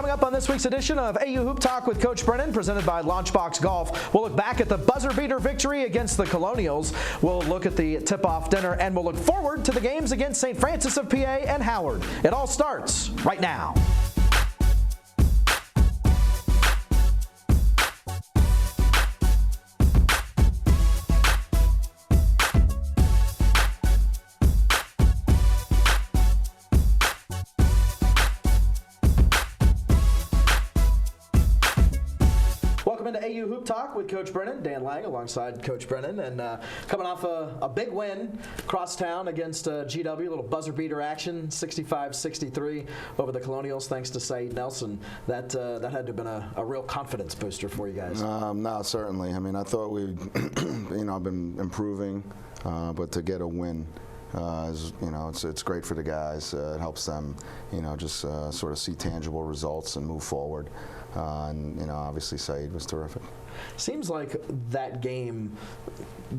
Coming up on this week's edition of AU Hoop Talk with Coach Brennan, presented by Launchbox Golf, we'll look back at the buzzer beater victory against the Colonials. We'll look at the TipOff Dinner, and we'll look forward to the games against St. Francis of PA and Howard. It all starts right now. Into AU Hoop Talk with Coach Brennan, Dan Lang alongside Coach Brennan, and coming off a big win across town against GW, a little buzzer beater action, 65-63 over the Colonials, thanks to Saeed Nelson. That had to have been a real confidence booster for you guys. No, certainly. I mean, I thought we'd been improving, but to get a win. It's great for the guys. It helps them, just sort of see tangible results and move forward. And obviously Saeed was terrific. Seems like that game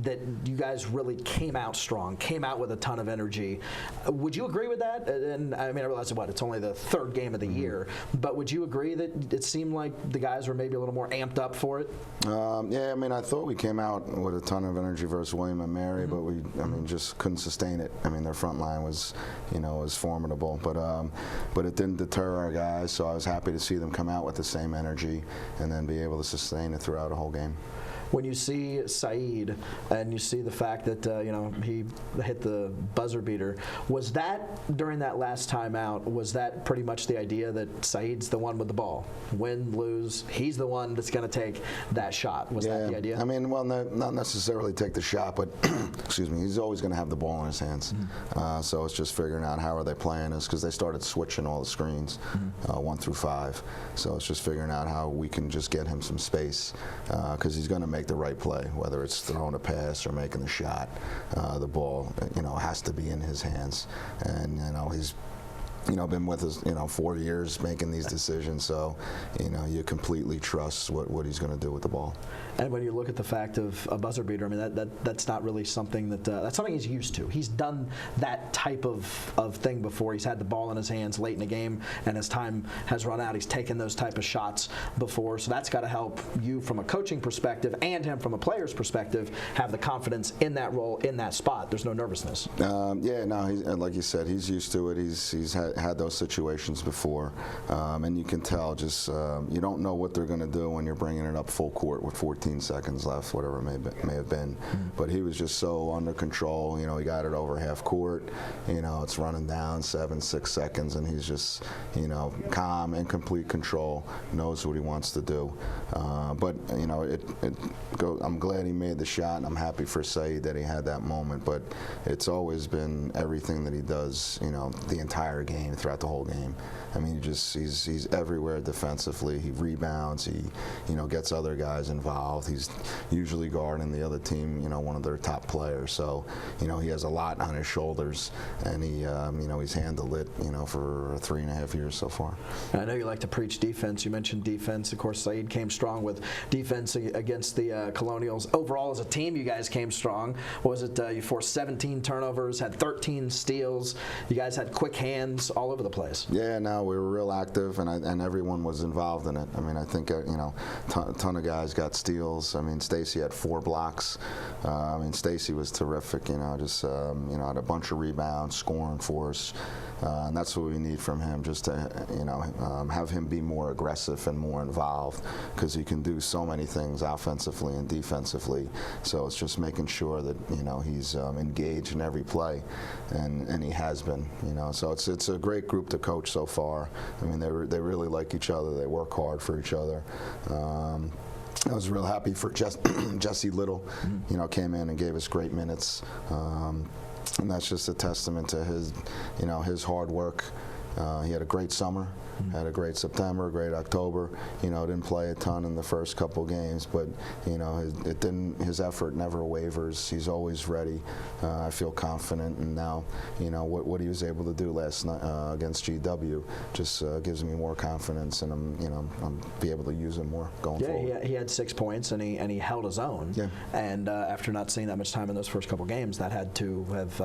that you guys really came out strong, came out with a ton of energy. Would you agree with that? And I mean, I realize it's only the third game of the year, but would you agree that it seemed like the guys were maybe a little more amped up for it? Yeah, I mean, I thought we came out with a ton of energy versus William and Mary, but we, just couldn't sustain it. I mean, their front line was, was formidable, but it didn't deter our guys. So I was happy to see them come out with the same energy and then be able to sustain it throughout the whole game. When you see Saeed and you see the fact that he hit the buzzer beater, was that during that last time out, was that pretty much the idea that Saeed's the one with the ball? Win, lose, he's the one that's going to take that shot. Was that the idea? I mean, well, not necessarily take the shot, but excuse me, he's always going to have the ball in his hands. So it's just figuring out how are they playing us, because they started switching all the screens 1 through 5. So it's just figuring out how we can just get him some space, because he's going to make the right play, whether it's throwing a pass or making the shot. The ball, has to be in his hands, and he's been with us, 4 years making these decisions, so you completely trust what he's going to do with the ball. And when you look at the fact of a buzzer beater, I mean that's not really something that's something he's used to. He's done that type of thing before. He's had the ball in his hands late in the game, and as time has run out, he's taken those type of shots before. So that's got to help you from a coaching perspective and him from a player's perspective have the confidence in that role, in that spot. There's no nervousness. Yeah, no, like you said, he's used to it. He's had those situations before, and you can tell just you don't know what they're going to do when you're bringing it up full court with 14 seconds left, whatever it may have been. But he was just so under control. He got it over half court. It's running down 7-6 seconds, and he's just calm, in complete control, knows what he wants to do. But I'm glad he made the shot, and I'm happy for Saeed that he had that moment. But it's always been everything that he does, the entire game, throughout the whole game. I mean, he's everywhere defensively. He rebounds. He gets other guys involved. He's usually guarding the other team, one of their top players. So he has a lot on his shoulders, and he's handled it for 3.5 years so far. I know you like to preach defense. You mentioned defense. Of course, Saeed came strong with defense against the Colonials. Overall, as a team, you guys came strong. What was it? You forced 17 turnovers, had 13 steals. You guys had quick hands all over the place. Yeah, no, we were real active, and everyone was involved in it. I mean, I think a ton of guys got steals. I mean, Stacy had 4 blocks. I mean, Stacy was terrific. Had a bunch of rebounds, scoring for us. And that's what we need from him, just to have him be more aggressive and more involved, because he can do so many things offensively and defensively. So it's just making sure that he's engaged in every play, and he has been. So it's a great group to coach so far. I mean, they really like each other. They work hard for each other. I was real happy for Jesse Little. Came in and gave us great minutes. And that's just a testament to his hard work. He had a great summer. Had a great September, great October. Didn't play a ton in the first couple games, but his effort never wavers. He's always ready. I feel confident, and now what he was able to do last night against GW just gives me more confidence, and I'm be able to use him more going forward. Yeah, he had 6 points, and he held his own. Yeah. And after not seeing that much time in those first couple games, that had to have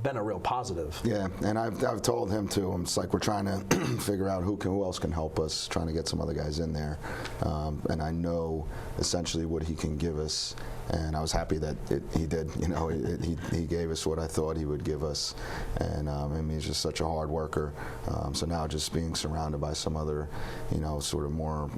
been a real positive. Yeah, and I've told him too. I'm like we're trying to figure out who else can help us, trying to get some other guys in there. And I know essentially what he can give us. And I was happy that he did. You know, he gave us what I thought he would give us. And I mean, he's just such a hard worker. So now just being surrounded by some other, you know, sort of more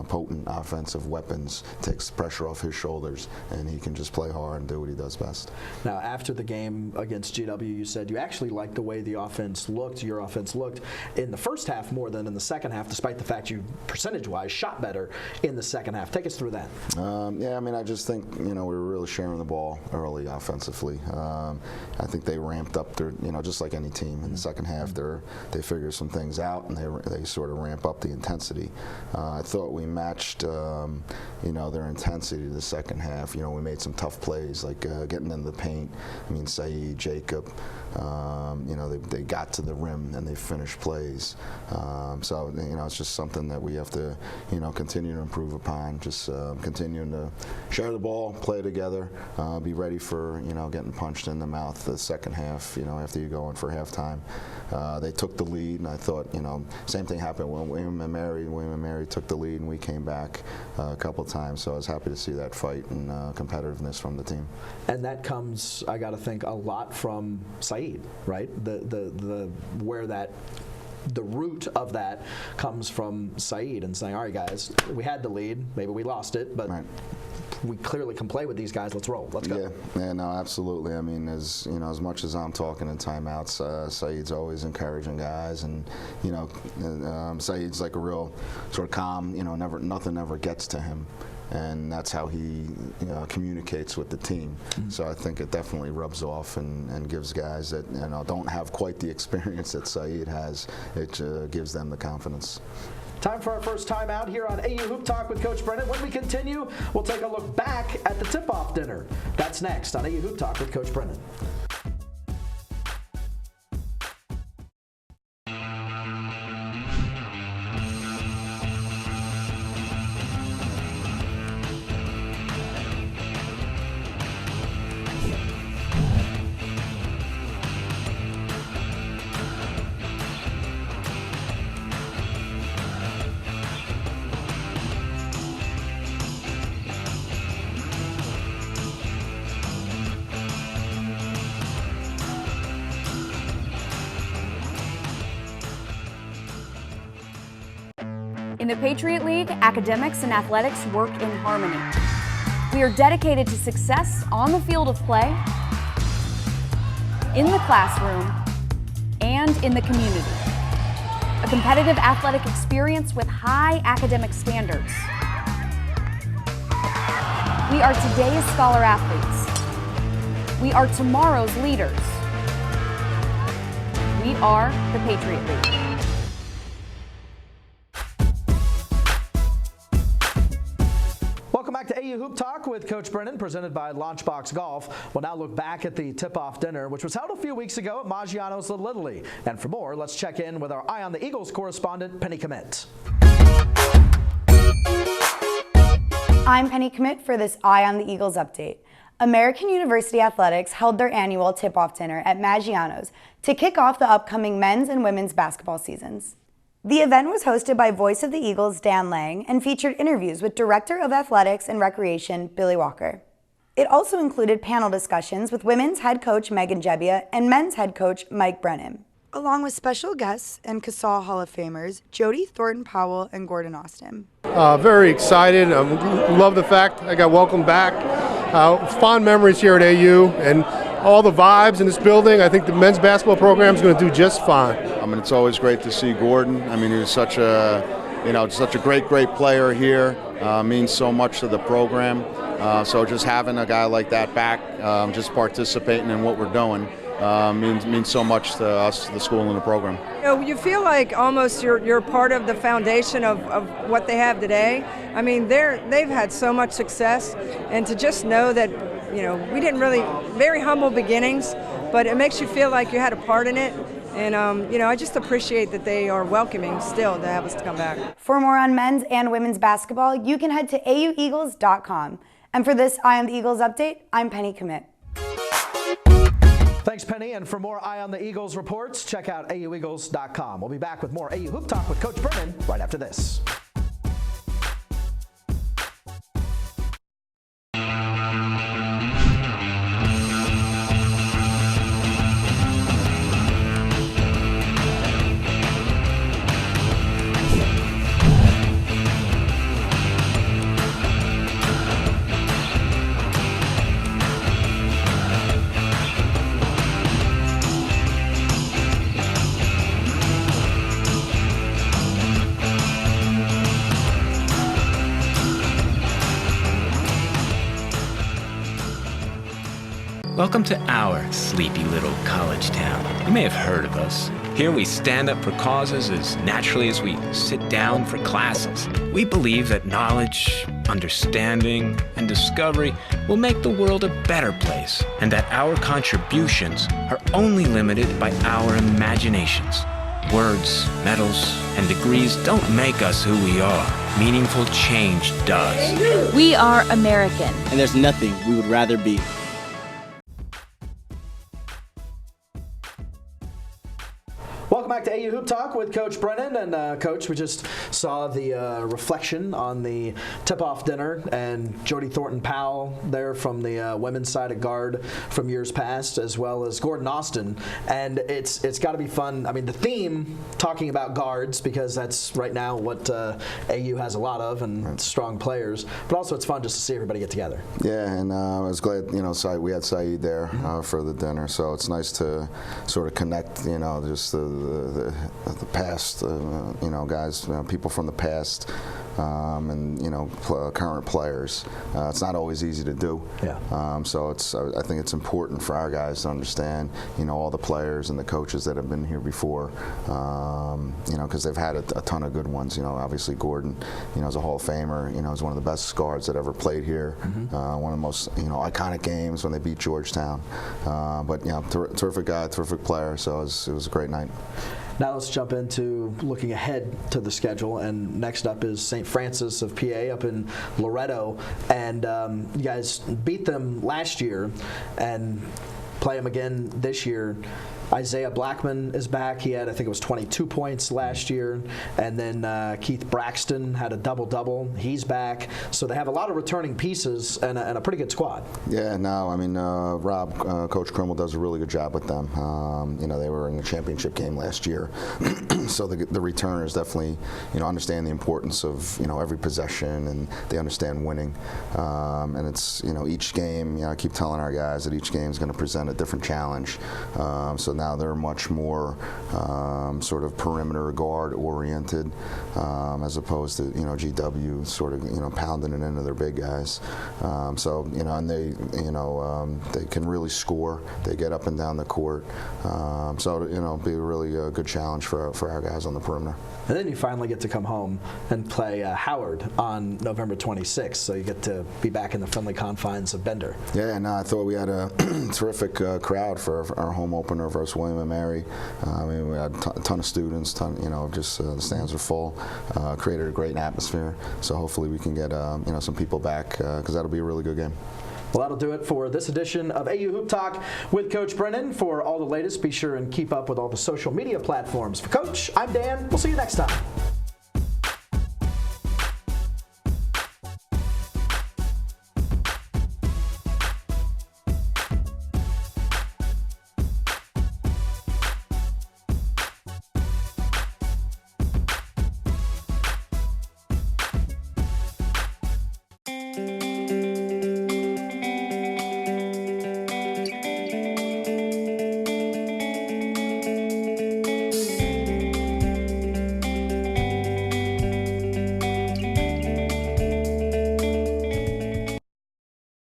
potent offensive weapons takes the pressure off his shoulders, and he can just play hard and do what he does best. Now, after the game against GW, you said you actually liked the way the offense looked, your offense looked in the first half more than in the second half, despite the fact you percentage-wise shot better in the second half. Take us through that. Yeah, I mean, I just think, you know, we were really sharing the ball early offensively. I think they ramped up their, you know, just like any team in the second half, they figure some things out, and they sort of ramp up the intensity. I thought we matched, you know, their intensity the second half. You know, we made some tough plays, like getting in the paint. I mean, Saeed, Jacob, you know, they got to the rim and they finished plays. So, you know, it's just something that we have to, you know, continue to improve upon. Just continuing to share the ball, play together, be ready for, you know, getting punched in the mouth the second half, you know, after you go in for halftime. They took the lead, and I thought, you know, same thing happened when William and Mary took the lead, and we came back a couple times. So I was happy to see that fight and competitiveness from the team. And that comes, I got to think, a lot from Saeed, right? The where that. The root of that comes from Saeed and saying, all right, guys, we had the lead, maybe we lost it, but we clearly can play with these guys. Let's roll. Let's go. Yeah, no, absolutely. I mean, as you know, as much as I'm talking in timeouts, Saeed's always encouraging guys, and you know, Saeed's like a real sort of calm. You know, nothing ever gets to him. And that's how he communicates with the team. So I think it definitely rubs off and gives guys that, you know, don't have quite the experience that Saeed has, it gives them the confidence. Time for our first time out here on AU Hoop Talk with Coach Brennan. When we continue, we'll take a look back at the tip-off dinner. That's next on AU Hoop Talk with Coach Brennan. In the Patriot League, academics and athletics work in harmony. We are dedicated to success on the field of play, in the classroom, and in the community. A competitive athletic experience with high academic standards. We are today's scholar athletes. We are tomorrow's leaders. We are the Patriot League. Welcome back to AU Hoop Talk with Coach Brennan, presented by Launchbox Golf. We'll now look back at the tip-off dinner, which was held a few weeks ago at Maggiano's Little Italy. And for more, let's check in with our Eye on the Eagles correspondent, Penny Commit. I'm Penny Commit for this Eye on the Eagles update. American University Athletics held their annual tip-off dinner at Maggiano's to kick off the upcoming men's and women's basketball seasons. The event was hosted by Voice of the Eagles Dan Lang and featured interviews with Director of Athletics and Recreation Billy Walker. It also included panel discussions with women's head coach Megan Jebbia and men's head coach Mike Brennan, along with special guests and CASAL Hall of Famers Jody Thornton-Powell and Gordon Austin. Very excited. Love the fact I got welcomed back. Fond memories here at AU and all the vibes in this building. I think the men's basketball program is going to do just fine. I mean, it's always great to see Gordon. I mean, he was such a great player here. Means so much to the program. So just having a guy like that back, just participating in what we're doing, means so much to us, the school, and the program. You know, you feel like almost you're part of the foundation of what they have today. I mean, they've had so much success, and to just know that, you know, we didn't really, very humble beginnings, but it makes you feel like you had a part in it. And, you know, I just appreciate that they are welcoming still to have us to come back. For more on men's and women's basketball, you can head to aueagles.com. And for this Eye on the Eagles update, I'm Penny Commit. Thanks, Penny. And for more Eye on the Eagles reports, check out aueagles.com. We'll be back with more AU Hoop Talk with Coach Brennan right after this. Welcome to our sleepy little college town. You may have heard of us. Here we stand up for causes as naturally as we sit down for classes. We believe that knowledge, understanding, and discovery will make the world a better place, and that our contributions are only limited by our imaginations. Words, medals, and degrees don't make us who we are. Meaningful change does. We are American. And there's nothing we would rather be. Welcome back to AU Hoop Talk with Coach Brennan. And Coach, we just saw the reflection on the TipOff Dinner, and Jody Thornton-Powell there from the women's side of guard from years past, as well as Gordon Austin. And it's got to be fun. I mean, the theme, talking about guards, because that's right now what AU has a lot of, and strong players. But also it's fun just to see everybody get together. Yeah, and I was glad, we had Saeed there for the dinner, so it's nice to sort of connect, just the past, guys, people from the past, and current players. It's not always easy to do. Yeah. So I think it's important for our guys to understand, all the players and the coaches that have been here before, because they've had a ton of good ones. Obviously Gordon, is a Hall of Famer. Is one of the best guards that ever played here. One of the most, iconic games when they beat Georgetown. But terrific guy, terrific player. So it was a great night. Now let's jump into looking ahead to the schedule, and next up is St. Francis of PA up in Loretto, and you guys beat them last year and play them again this year. Isaiah Blackman is back. He had, I think it was 22 points last year. And then Keith Braxton had a double-double. He's back. So they have a lot of returning pieces and a pretty good squad. Yeah, no, I mean, Rob, Coach Krimmel does a really good job with them. They were in the championship game last year. So the returners definitely, understand the importance of, every possession, and they understand winning. And it's, each game, I keep telling our guys that each game is going to present a different challenge. So now they're much more sort of perimeter guard oriented, as opposed to GW sort of pounding it into their big guys. And they can really score. They get up and down the court. So it'll be a really good challenge for our guys on the perimeter. And then you finally get to come home and play Howard on November 26th. So you get to be back in the friendly confines of Bender. Yeah, no, I thought we had a terrific crowd for our home opener versus William & Mary. We had a ton of students, the stands were full, created a great atmosphere. So hopefully we can get some people back, because that'll be a really good game. Well, that'll do it for this edition of AU Hoop Talk with Coach Brennan. For all the latest, be sure and keep up with all the social media platforms. For Coach, I'm Dan. We'll see you next time.